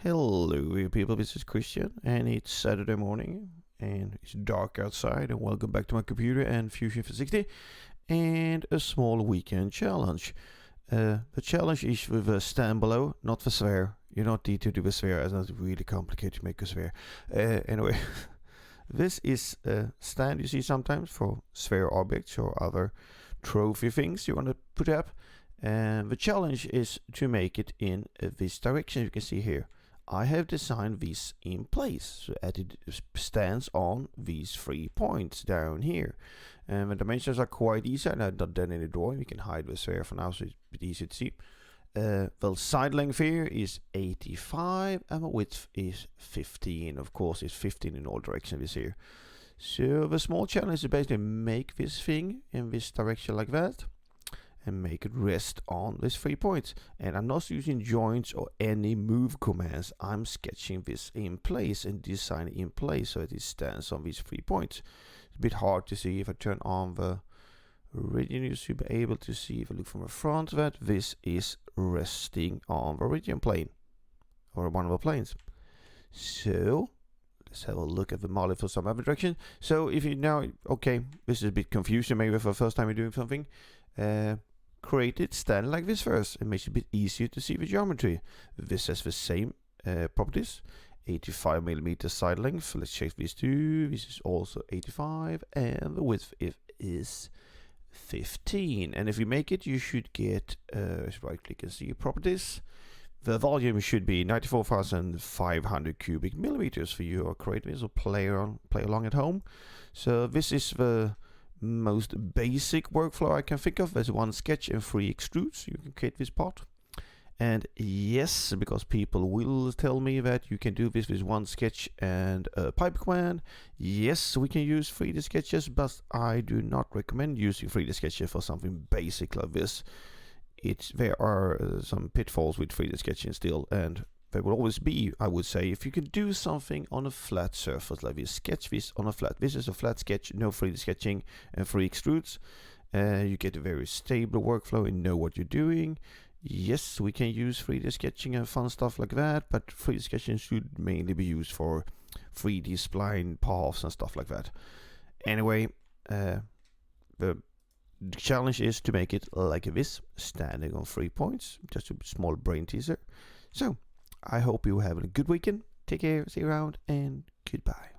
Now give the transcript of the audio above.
Hello, you people. This is Christian, and it's Saturday morning, and it's dark outside. And welcome back to my computer and Fusion 360, and a small weekend challenge. The challenge is with a stand below, not the sphere. You don't need to do a sphere, it's not really complicated to make a sphere. Anyway, this is a stand you see sometimes for sphere objects or other trophy things you want to put up. And the challenge is to make it in this direction you can see here. I have designed this in place so that it stands on these 3 points down here. And the dimensions are quite easy, and I've not done any drawing. We can hide the sphere for now so it's a bit easy to see. The side length here is 85 and the width is 15. Of course, it's 15 in all directions this here. So the small challenge is basically make this thing in this direction like that, and make it rest on these 3 points. And I'm not using joints or any move commands. I'm sketching this in place and designing in place so that it stands on these 3 points. It's a bit hard to see if I turn on the Iridium. You should be able to see, if I look from the front, that this is resting on the Iridium plane, or one of the planes. So let's have a look at the model for some other direction. So if you now, okay, this is a bit confusing maybe for the first time you're doing something. Create it stand like this first. It makes it a bit easier to see the geometry. This has the same properties. 85mm side length. Let's check these two. This is also 85, and the width is 15. And if you make it, you should get right click and see properties. The volume should be 94,500 cubic millimeters for you or creating this or play along at home. So this is the most basic workflow I can think of. There's one sketch and 3 extrudes. You can create this part. And yes, because people will tell me that you can do this with one sketch and a pipe command. Yes, we can use 3D sketches, but I do not recommend using 3D sketches for something basic like this. There are some pitfalls with 3D sketching still, and there will always be, I would say, if you can do something on a flat surface like this, sketch this on a flat. This is a flat sketch, no 3D sketching and 3 extrudes. You get a very stable workflow and know what you're doing. Yes, we can use 3D sketching and fun stuff like that, but 3D sketching should mainly be used for 3D spline paths and stuff like that. Anyway, the challenge is to make it like this, standing on 3 points. Just a small brain teaser. So I hope you have a good weekend. Take care, see you around, and goodbye.